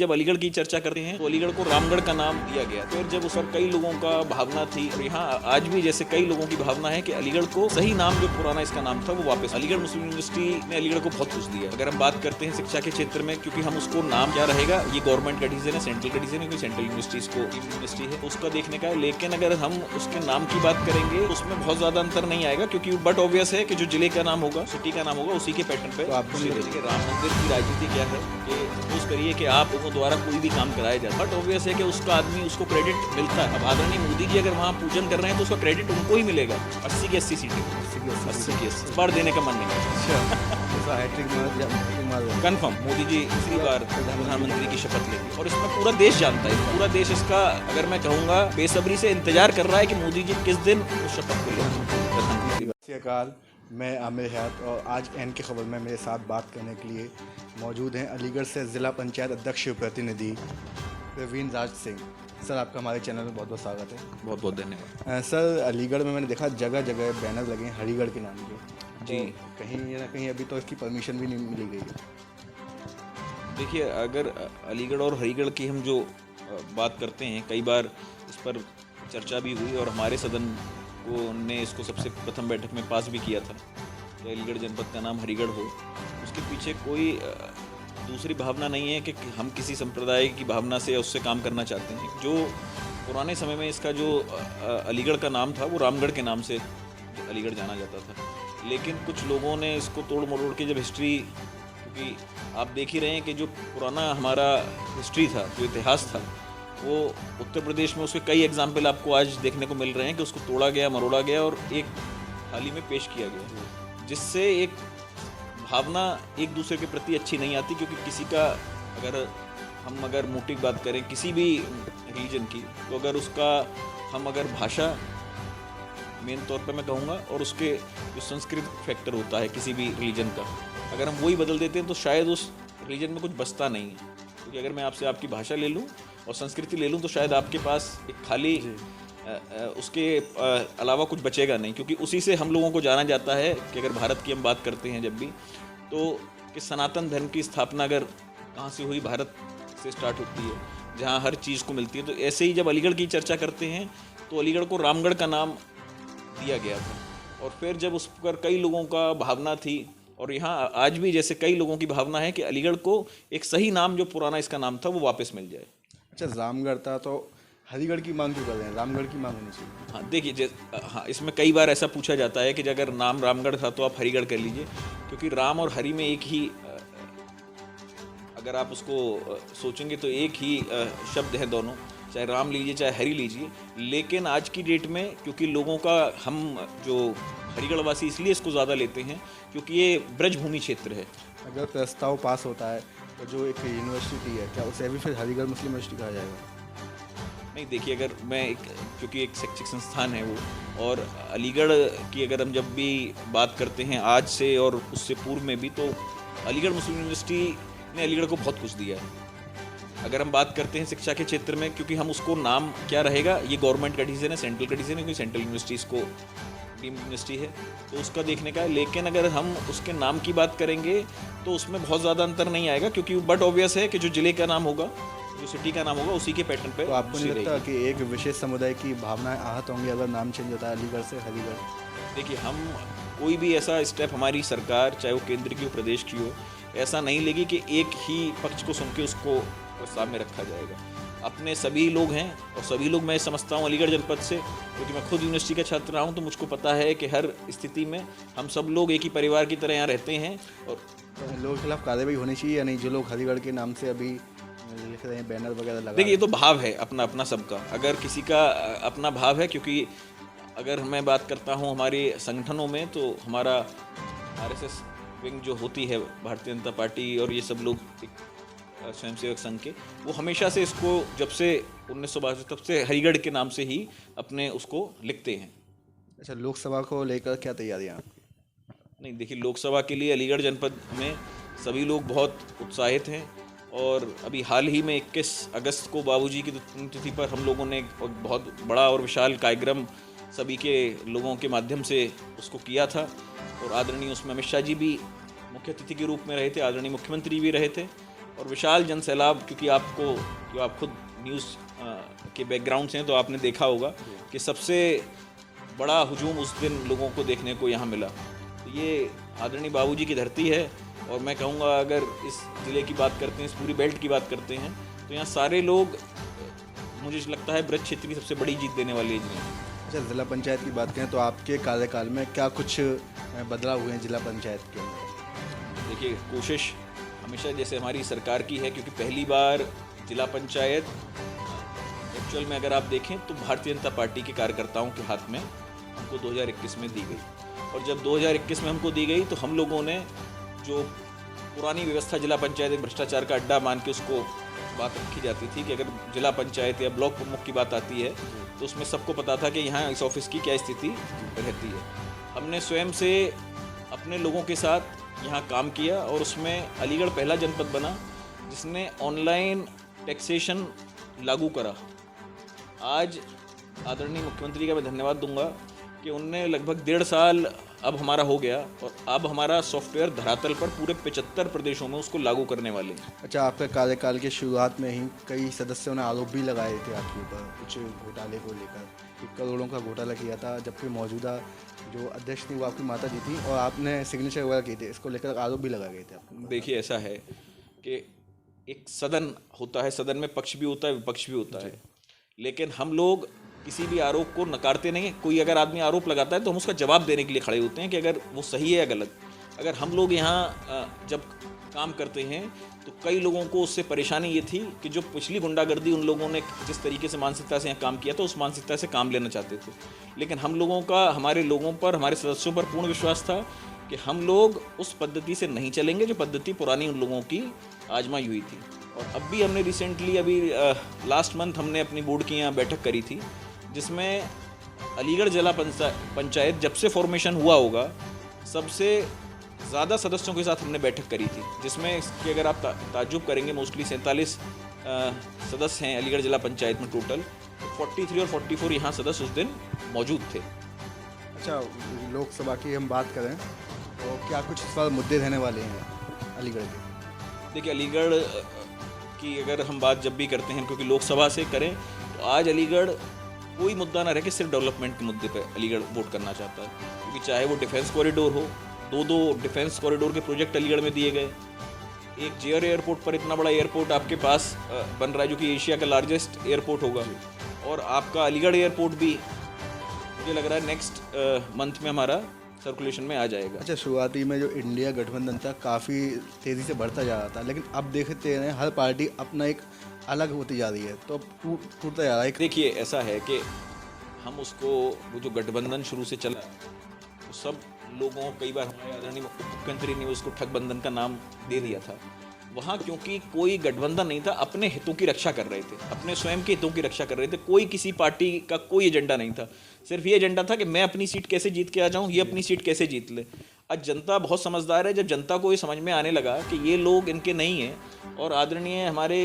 जब अलीगढ़ की चर्चा करते हैं तो अलीगढ़ को रामगढ़ का नाम दिया गया। फिर जब उस पर कई लोगों का भावना थी और यहाँ आज भी जैसे कई लोगों की भावना है कि अलीगढ़ को सही नाम जो पुराना इसका नाम था वो वापस। अलीगढ़ मुस्लिम यूनिवर्सिटी ने अलीगढ़ को बहुत कुछ दिया। अगर हम बात करते हैं शिक्षा के क्षेत्र में, क्योंकि हम उसको नाम क्या रहेगा, ये गवर्नमेंट का डिसीजन है, सेंट्रल का डिसीजन है, क्योंकि सेंट्रल यूनिवर्सिटीज को यूनिवर्सिटी है उसका देखने का है। लेकिन अगर हम उसके नाम की बात करेंगे उसमें बहुत ज्यादा अंतर नहीं आएगा, क्योंकि बट ऑब्वियस है कि जो जिले का नाम होगा, सिटी का नाम होगा, उसी के पैटर्न पे। तो आपको देखिए राम मंदिर की राजनीति क्या है कि सपोज करिए कि आप लोगों द्वारा कोई भी काम कराया जाता है, बट ऑब्वियस है कि उसका आदमी उसको क्रेडिट मिलता है। अब आदरणीय मोदी जी अगर वहाँ पूजन कर रहे हैं तो उसका क्रेडिट उनको ही मिलेगा। 80 की 80 सीटें, 80 की 80 बार देने का मन नहीं है। कन्फर्म मोदी जी तीसरी बार प्रधानमंत्री की शपथ लेंगे और इसमें पूरा देश जानता है। पूरा देश इसका, अगर मैं कहूँगा, बेसब्री से इंतजार कर रहा है कि मोदी जी किस दिन उस शपथ को लेंगे। अकाल, मैं आमिर हयात और आज एन की खबर में मेरे साथ बात करने के लिए मौजूद हैं अलीगढ़ से ज़िला पंचायत अध्यक्ष प्रतिनिधि प्रवीण राज सिंह। सर, आपका हमारे चैनल में बहुत बहुत स्वागत है। बहुत बहुत धन्यवाद। सर, अलीगढ़ में मैंने देखा जगह जगह बैनर लगे हैं हरिगढ़ के नाम के। जी, तो कहीं ना कहीं अभी तो इसकी परमिशन भी नहीं मिली गई है। देखिए, अगर अलीगढ़ और हरिगढ़ की हम जो बात करते हैं, कई बार इस पर चर्चा भी हुई और हमारे सदन को ने इसको सबसे प्रथम बैठक में पास भी किया था कि अलीगढ़ जनपद का नाम हरिगढ़ हो। उसके पीछे कोई दूसरी भावना नहीं है कि हम किसी संप्रदाय की भावना से उससे काम करना चाहते हैं। जो पुराने समय में इसका जो अलीगढ़ का नाम था वो रामगढ़ के नाम से अलीगढ़ जाना जाता था, लेकिन कुछ लोगों ने इसको तोड़ मरोड़ के जब हिस्ट्री, क्योंकि आप देख ही रहे हैं कि जो पुराना हमारा हिस्ट्री था, जो इतिहास था, वो उत्तर प्रदेश में उसके कई एग्जाम्पल आपको आज देखने को मिल रहे हैं कि उसको तोड़ा गया, मरोड़ा गया और एक थाली में पेश किया गया, जिससे एक भावना एक दूसरे के प्रति अच्छी नहीं आती। क्योंकि किसी का अगर मोटी बात करें किसी भी रीजन की, तो अगर उसका अगर भाषा मेन तौर पे मैं कहूँगा और उसके जो संस्कृत फैक्टर होता है किसी भी रीजन का, अगर हम वही बदल देते हैं तो शायद उस रीजन में कुछ बचता नहीं है। क्योंकि अगर मैं आपसे आपकी भाषा ले लूँ और संस्कृति ले लूँ तो शायद आपके पास एक खाली उसके अलावा कुछ बचेगा नहीं। क्योंकि उसी से हम लोगों को जाना जाता है कि अगर भारत की हम बात करते हैं जब भी, तो कि सनातन धर्म की स्थापना अगर कहाँ से हुई, भारत से स्टार्ट होती है, जहाँ हर चीज़ को मिलती है। तो ऐसे ही जब अलीगढ़ की चर्चा करते हैं तो अलीगढ़ को रामगढ़ का नाम दिया गया था और फिर जब उस पर कई लोगों का भावना थी और यहाँ आज भी जैसे कई लोगों की भावना है कि अलीगढ़ को एक सही नाम जो पुराना इसका नाम था वो वापस मिल जाए। अच्छा, रामगढ़ था तो हरिगढ़ की मांग क्यों कर रहे हैं? रामगढ़ की मांग होनी चाहिए। हाँ, देखिए, हाँ, इसमें कई बार ऐसा पूछा जाता है कि अगर नाम रामगढ़ था तो आप हरिगढ़ कर लीजिए, क्योंकि राम और हरि में एक ही, अगर आप उसको सोचेंगे तो एक ही शब्द है दोनों, चाहे राम लीजिए चाहे हरि लीजिए। लेकिन आज की डेट में क्योंकि लोगों का, हम जो हरिगढ़ वासी इसलिए इसको ज़्यादा लेते हैं क्योंकि ये ब्रजभूमि क्षेत्र है। अगर प्रस्ताव पास होता है तो जो एक यूनिवर्सिटी है, क्या उसे भी फिर हरिगढ़ मुस्लिम यूनिवर्सिटी कहा जाएगा? नहीं, देखिए, अगर मैं क्योंकि एक शैक्षिक संस्थान है वो, और अलीगढ़ की अगर हम जब भी बात करते हैं आज से और उससे पूर्व में भी, तो अलीगढ़ मुस्लिम यूनिवर्सिटी ने अलीगढ़ को बहुत कुछ दिया है। अगर हम बात करते हैं शिक्षा के क्षेत्र में, क्योंकि हम उसको नाम क्या रहेगा, ये गवर्नमेंट का डिसीजन है, सेंट्रल का डिसीजन है, क्योंकि सेंट्रल यूनिवर्सिटीज़ को डीम्ड यूनिवर्सिटी है तो उसका देखने का है। लेकिन अगर हम उसके नाम की बात करेंगे तो उसमें बहुत ज़्यादा अंतर नहीं आएगा, क्योंकि बट ऑब्वियस है कि जो जिले का नाम होगा, जो सिटी का नाम होगा, उसी के पैटर्न पे। तो आपको नहीं लगता कि एक विशेष समुदाय की भावनाएं आहत होंगी अगर नाम चेंज होता है अलीगढ़ से हरिगढ़? देखिए, हम कोई भी ऐसा स्टेप, हमारी सरकार चाहे वो केंद्र की हो प्रदेश की हो, ऐसा नहीं लेगी कि एक ही पक्ष को सुन के उसको प्रस्ताव में रखा जाएगा। अपने सभी लोग हैं और सभी लोग, मैं समझता हूँ अलीगढ़ जनपद से, क्योंकि मैं खुद यूनिवर्सिटी का छात्र रहा हूँ, तो मुझको पता है कि हर स्थिति में हम सब लोग एक ही परिवार की तरह यहाँ रहते हैं। और लोगों के खिलाफ कार्रवाई होनी चाहिए या नहीं, जो लोग हरिगढ़ के नाम से अभी लिख रहे हैं, बैनर वगैरह लगा? देखिए, ये तो भाव है अपना अपना सबका, अगर किसी का अपना भाव है, क्योंकि अगर मैं बात करता हूँ हमारे संगठनों में, तो हमारा RSS विंग जो होती है, भारतीय जनता पार्टी और ये सब लोग स्वयंसेवक संघ के, वो हमेशा से इसको, जब से 1962 तब से हरिगढ़ के नाम से ही अपने उसको लिखते हैं। अच्छा, लोकसभा को लेकर क्या तैयारियां आपकी? नहीं, देखिए, लोकसभा के लिए अलीगढ़ जनपद में सभी लोग बहुत उत्साहित हैं और अभी हाल ही में 21 अगस्त को बाबूजी की पुण्यतिथि पर हम लोगों ने एक बहुत बड़ा और विशाल कार्यक्रम सभी के लोगों के माध्यम से उसको किया था और आदरणीय उसमें अमित शाह जी भी मुख्य अतिथि के रूप में रहे थे, आदरणीय मुख्यमंत्री भी रहे थे और विशाल जन सैलाब, क्योंकि आपको जो आप खुद न्यूज़ के बैकग्राउंड से हैं तो आपने देखा होगा कि सबसे बड़ा हुजूम उस दिन लोगों को देखने को यहाँ मिला। तो ये आदरणीय बाबूजी की धरती है और मैं कहूँगा अगर इस ज़िले की बात करते हैं, इस पूरी बेल्ट की बात करते हैं तो यहाँ सारे लोग, मुझे लगता है ब्रज क्षेत्र की सबसे बड़ी जीत देने वाली है जिले। अच्छा, ज़िला पंचायत की बात करें तो आपके कार्यकाल में क्या कुछ बदलाव हुए हैं ज़िला पंचायत के अंदर? देखिए, कोशिश हमेशा जैसे हमारी सरकार की है, क्योंकि पहली बार जिला पंचायत एक्चुअल में अगर आप देखें तो भारतीय जनता पार्टी के कार्यकर्ताओं के हाथ में हमको 2021 में दी गई। और जब 2021 में हमको दी गई तो हम लोगों ने जो पुरानी व्यवस्था जिला पंचायत एक भ्रष्टाचार का अड्डा मान के उसको बात रखी जाती थी कि अगर जिला पंचायत या ब्लॉक प्रमुख की बात आती है तो उसमें सबको पता था कि यहाँ इस ऑफिस की क्या स्थिति रहती है। हमने स्वयं से अपने लोगों के साथ यहाँ काम किया और उसमें अलीगढ़ पहला जनपद बना जिसने ऑनलाइन टैक्सेशन लागू करा। आज आदरणीय मुख्यमंत्री का मैं धन्यवाद दूंगा कि उनने लगभग 1.5 साल अब हमारा हो गया और अब हमारा सॉफ्टवेयर धरातल पर पूरे 75 प्रदेशों में उसको लागू करने वाले हैं। अच्छा, आपके कार्यकाल के शुरुआत में ही कई सदस्यों ने आरोप भी लगाए थे आपके ऊपर कुछ घोटाले को लेकर कि करोड़ों का घोटाला किया था, जबकि मौजूदा जो अध्यक्ष थी वो आपकी माता जी थी और आपने सिग्नेचर वगैरह किए थे, इसको लेकर आरोप भी लगाए गए थे। देखिए, ऐसा है कि एक सदन होता है, सदन में पक्ष भी होता है विपक्ष भी होता है, लेकिन हम लोग किसी भी आरोप को नकारते नहीं। कोई अगर आदमी आरोप लगाता है तो हम उसका जवाब देने के लिए खड़े होते हैं कि अगर वो सही है या गलत। अगर हम लोग यहाँ जब काम करते हैं तो कई लोगों को उससे परेशानी ये थी कि जो पिछली गुंडागर्दी उन लोगों ने जिस तरीके से मानसिकता से यहाँ काम किया था उस मानसिकता से काम लेना चाहते थे। लेकिन हम लोगों का हमारे लोगों पर, हमारे सदस्यों पर पूर्ण विश्वास था कि हम लोग उस पद्धति से नहीं चलेंगे जो पद्धति पुरानी उन लोगों की आजमाई हुई थी। और अब भी हमने रिसेंटली अभी लास्ट मंथ हमने अपनी बोर्ड की यहाँ बैठक करी थी जिसमें अलीगढ़ जिला पंचायत जब से फॉर्मेशन हुआ होगा सबसे ज़्यादा सदस्यों के साथ हमने बैठक करी थी, जिसमें इसकी अगर आप ताज्जुब करेंगे मोस्टली 47 सदस्य हैं अलीगढ़ जिला पंचायत में टोटल, 43 और 44 यहाँ सदस्य उस दिन मौजूद थे। अच्छा, लोकसभा की हम बात करें तो क्या कुछ इस बार मुद्दे रहने वाले हैं अलीगढ़ के? देखिए, अलीगढ़ की अगर हम बात जब भी करते हैं, क्योंकि लोकसभा से करें तो आज अलीगढ़ कोई मुद्दा ना रह के सिर्फ डेवलपमेंट के मुद्दे पे अलीगढ़ वोट करना चाहता है। क्योंकि चाहे वो डिफेंस कॉरिडोर हो, दो डिफेंस कॉरिडोर के प्रोजेक्ट अलीगढ़ में दिए गए, एक जेयर एयरपोर्ट पर इतना बड़ा एयरपोर्ट आपके पास बन रहा है जो कि एशिया का लार्जेस्ट एयरपोर्ट होगा, और आपका अलीगढ़ एयरपोर्ट भी मुझे लग रहा है नेक्स्ट मंथ में हमारा सर्कुलेशन में आ जाएगा। अच्छा, शुरुआती में जो इंडिया गठबंधन था काफ़ी तेज़ी से बढ़ता जा रहा था, लेकिन अब देखते हैं हर पार्टी अपना एक अलग होती जा रही है, तो अब टूटता जा रहा है। देखिए, ऐसा है कि हम उसको, वो जो गठबंधन शुरू से चला तो सब लोगों, कई बार हमारे आदरणीय मुख्यमंत्री ने उसको ठगबंधन का नाम दे दिया था। वहाँ क्योंकि कोई गठबंधन नहीं था, अपने हितों की रक्षा कर रहे थे, अपने स्वयं के हितों की रक्षा कर रहे थे। कोई किसी पार्टी का कोई एजेंडा नहीं था, सिर्फ ये एजेंडा था कि मैं अपनी सीट कैसे जीत के आ जाऊँ, ये अपनी सीट कैसे जीत ले। आज जनता बहुत समझदार है। जब जनता को ये समझ में आने लगा कि ये लोग इनके नहीं हैं, और आदरणीय हमारे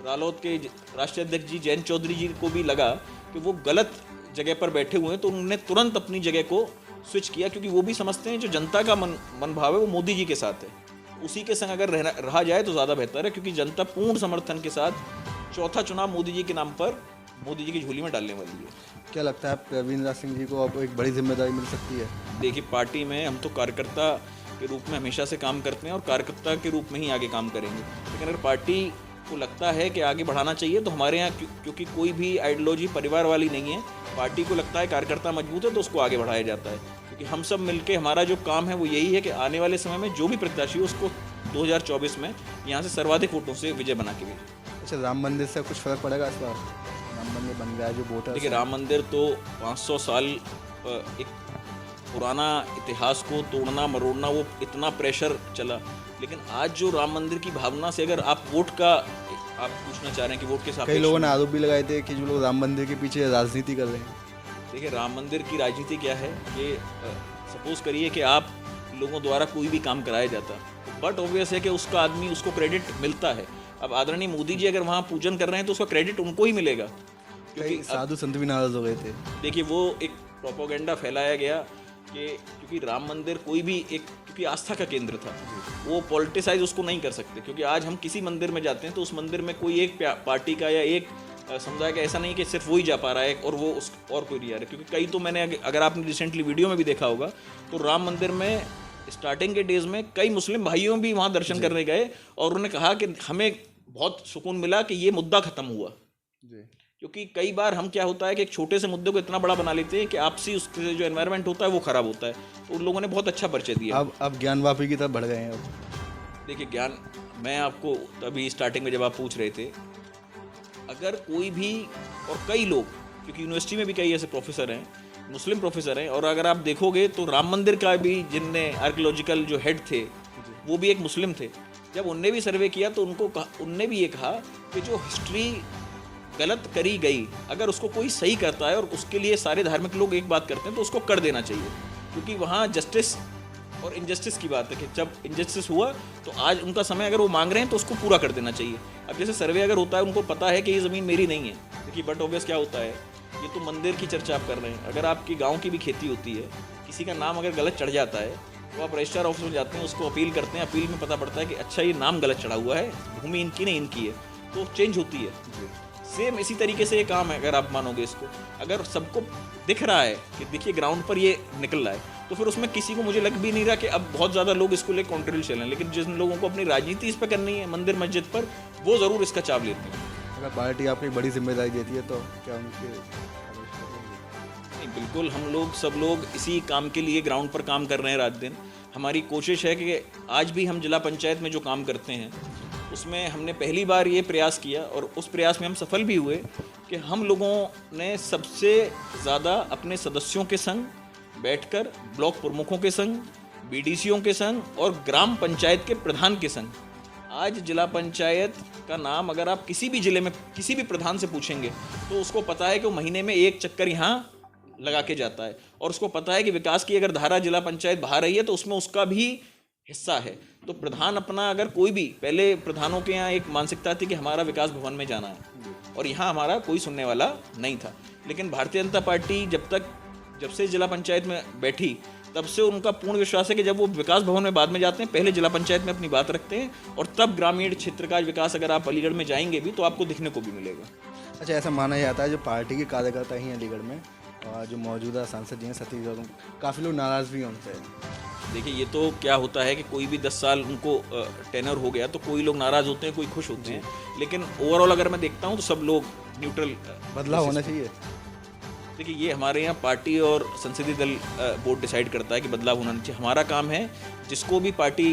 रालोद के राष्ट्रीय अध्यक्ष जी जयंत चौधरी जी को भी लगा कि वो गलत जगह पर बैठे हुए हैं, तो उन्होंने तुरंत अपनी जगह को स्विच किया, क्योंकि वो भी समझते हैं जो जनता का मन भाव है वो मोदी जी के साथ है। उसी के संग अगर रहा जाए तो ज़्यादा बेहतर है, क्योंकि जनता पूर्ण समर्थन के साथ चौथा चुनाव मोदी जी के नाम पर मोदी जी की झोली में डालने वाली है। क्या लगता है प्रवीण राज सिंह जी को अब एक बड़ी जिम्मेदारी मिल सकती है? देखिए, पार्टी में हम तो कार्यकर्ता के रूप में हमेशा से काम करते हैं और कार्यकर्ता के रूप में ही आगे काम करेंगे। लेकिन अगर पार्टी को लगता है कि आगे बढ़ाना चाहिए तो हमारे यहाँ, क्योंकि कोई भी आइडियोलॉजी परिवार वाली नहीं है, पार्टी को लगता है कार्यकर्ता मजबूत है तो उसको आगे बढ़ाया जाता है। क्योंकि हम सब मिलके, हमारा जो काम है वो यही है कि आने वाले समय में जो भी प्रत्याशी हो उसको 2024 में यहाँ से सर्वाधिक वोटों से विजय बना के भेजें। अच्छा, राम मंदिर से कुछ फ़र्क पड़ेगा इस बार? राम मंदिर बन गया है जो वोटर। देखिए, राम मंदिर तो 500 साल एक पुराना इतिहास को तोड़ना मरोड़ना, वो इतना प्रेशर चला। लेकिन आज जो राम मंदिर की भावना से, अगर आप वोट का आप पूछना चाह रहे हैं कि वोट के साथ, कई लोगों ने आरोप भी लगाए थे कि जो लोग राम मंदिर के पीछे राजनीति कर रहे हैं। देखिए, राम मंदिर की राजनीति क्या है कि सपोज करिए कि आप लोगों द्वारा कोई भी काम कराया जाता, बट ऑब्वियस है कि उसका आदमी, उसको क्रेडिट मिलता है। अब आदरणीय मोदी जी अगर वहाँ पूजन कर रहे हैं तो उसका क्रेडिट उनको ही मिलेगा, क्योंकि साधु संत भी नाराज हो गए थे। देखिए, वो एक प्रोपोगेंडा फैलाया गया कि क्योंकि राम मंदिर कोई भी एक क्योंकि आस्था का केंद्र था, वो पॉलिटिसाइज उसको नहीं कर सकते। क्योंकि आज हम किसी मंदिर में जाते हैं तो उस मंदिर में कोई एक पार्टी का या एक समुदाय का ऐसा नहीं कि सिर्फ वही जा पा रहा है और वो उस और कोई नहीं आ रहा है। क्योंकि कई तो मैंने अगर आपने रिसेंटली वीडियो में भी देखा होगा तो राम मंदिर में स्टार्टिंग के डेज में कई मुस्लिम भाइयों भी वहाँ दर्शन करने गए और उन्होंने कहा कि हमें बहुत सुकून मिला कि ये मुद्दा ख़त्म हुआ। क्योंकि कई बार हम क्या होता है कि एक छोटे से मुद्दे को इतना बड़ा बना लेते हैं कि आपसी उसके जो एनवायरनमेंट होता है वो ख़राब होता है। तो उन लोगों ने बहुत अच्छा परिचय दिया। अब ज्ञानवापी की तरफ बढ़ गए हैं। अब देखिए ज्ञान, मैं आपको तभी स्टार्टिंग में जब आप पूछ रहे थे, अगर कोई भी और कई लोग, क्योंकि यूनिवर्सिटी में भी कई ऐसे प्रोफेसर हैं, मुस्लिम प्रोफेसर हैं, और अगर आप देखोगे तो राम मंदिर का भी जिनने आर्कियोलॉजिकल जो हेड थे वो भी एक मुस्लिम थे। जब उनने भी सर्वे किया तो उनने भी ये कहा कि जो हिस्ट्री गलत करी गई, अगर उसको कोई सही करता है और उसके लिए सारे धार्मिक लोग एक बात करते हैं तो उसको कर देना चाहिए। क्योंकि वहाँ जस्टिस और इनजस्टिस की बात है कि जब इनजस्टिस हुआ तो आज उनका समय अगर वो मांग रहे हैं तो उसको पूरा कर देना चाहिए। अब जैसे सर्वे अगर होता है, उनको पता है कि ये ज़मीन मेरी नहीं है, देखिए बट ऑब्वियस क्या होता है, ये तो मंदिर की चर्चा आप कर रहे हैं। अगर आपकी गाँव की भी खेती होती है, किसी का नाम अगर गलत चढ़ जाता है तो आप रजिस्ट्रार ऑफिस में जाते हैं, उसको अपील करते हैं, अपील में पता पड़ता है कि अच्छा ये नाम गलत चढ़ा हुआ है, भूमि इनकी नहीं इनकी है, तो चेंज होती है। सेम इसी तरीके से ये काम है। अगर आप मानोगे इसको, अगर सबको दिख रहा है कि देखिए ग्राउंड पर ये निकल रहा है, तो फिर उसमें किसी को मुझे लग भी नहीं रहा कि अब बहुत ज़्यादा लोग इसको लेकर कॉन्ट्रोवर्शियल हैं। लेकिन जिन लोगों को अपनी राजनीति इस पर करनी है मंदिर मस्जिद पर, वो ज़रूर इसका चाव लेते हैं। अगर पार्टी आपको एक बड़ी जिम्मेदारी देती है तो क्या उनके नहीं, बिल्कुल हम लोग सब लोग इसी काम के लिए ग्राउंड पर काम कर रहे हैं रात दिन। हमारी कोशिश है कि आज भी हम जिला पंचायत में जो काम करते हैं उसमें हमने पहली बार ये प्रयास किया और उस प्रयास में हम सफल भी हुए कि हम लोगों ने सबसे ज़्यादा अपने सदस्यों के संग बैठकर, ब्लॉक प्रमुखों के संग, बीडीसीओं के संग और ग्राम पंचायत के प्रधान के संग, आज जिला पंचायत का नाम अगर आप किसी भी ज़िले में किसी भी प्रधान से पूछेंगे तो उसको पता है कि वो महीने में एक चक्कर यहाँ लगा के जाता है और उसको पता है कि विकास की अगर धारा जिला पंचायत बहा रही है तो उसमें उसका भी हिस्सा है। तो प्रधान अपना, अगर कोई भी, पहले प्रधानों के यहाँ एक मानसिकता थी कि हमारा विकास भवन में जाना है और यहाँ हमारा कोई सुनने वाला नहीं था। लेकिन भारतीय जनता पार्टी जब से जिला पंचायत में बैठी तब से उनका पूर्ण विश्वास है कि जब वो विकास भवन में बाद में जाते हैं, पहले जिला पंचायत में अपनी बात रखते हैं और तब ग्रामीण क्षेत्र का विकास अगर आप अलीगढ़ में जाएंगे भी तो आपको दिखने को भी मिलेगा। अच्छा, ऐसा माना जाता है जो पार्टी के कार्यकर्ता ही हैं अलीगढ़ में, और जो मौजूदा सांसद जी हैं सतीश गौतम, काफ़ी लोग नाराज़ भी हैं उनसे। देखिए ये तो क्या होता है कि कोई भी 10 साल उनको टेनर हो गया तो कोई लोग नाराज़ होते हैं, कोई खुश होते हैं, लेकिन ओवरऑल अगर मैं देखता हूँ तो सब लोग न्यूट्रल। बदलाव होना चाहिए। देखिए ये हमारे यहाँ पार्टी और संसदीय दल बोर्ड डिसाइड करता है कि बदलाव होना चाहिए। हमारा काम है जिसको भी पार्टी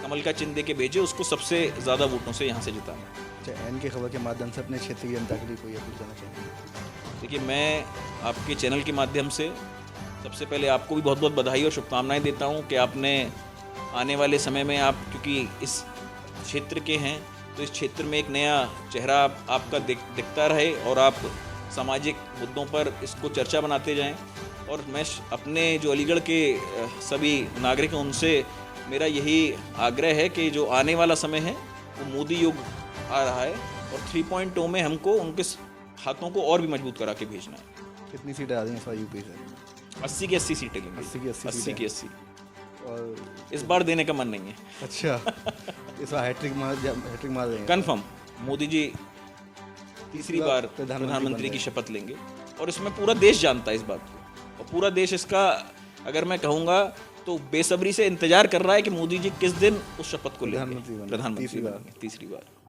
कमल का चिन्ह दे के भेजे उसको सबसे ज़्यादा वोटों से यहाँ से जिताना। अच्छा, एन के खबर के माध्यम से अपने क्षेत्र की जनता के लिए कोई अपील करना चाहिए? देखिए मैं आपके चैनल के माध्यम से सबसे पहले आपको भी बहुत बहुत बधाई और शुभकामनाएं देता हूं कि आपने आने वाले समय में, आप क्योंकि इस क्षेत्र के हैं तो इस क्षेत्र में एक नया चेहरा आपका दिखता रहे और आप सामाजिक मुद्दों पर इसको चर्चा बनाते जाएं। और मैं अपने जो अलीगढ़ के सभी नागरिक हैं उनसे मेरा यही आग्रह है कि जो आने वाला समय है वो मोदी युग आ रहा है और 3.0 में हमको उनके हाथों को और भी मजबूत करा के भेजना है। कितनी सीटें आ रही हैं इस बार यूपी से? 80 की 80 सीटें लेंगे। 80 की 80 और इस बार देने का मन नहीं है। अच्छा, इस बार हैट्रिक मार देंगे कन्फर्म। मोदी जी तीसरी बार प्रधानमंत्री की शपथ लेंगे और इसमें पूरा देश जानता है इस बात को, और पूरा देश इसका, अगर मैं कहूँगा तो बेसब्री से इंतजार कर रहा है कि मोदी जी किस दिन उस शपथ को लेंगे, प्रधानमंत्री तीसरी बार।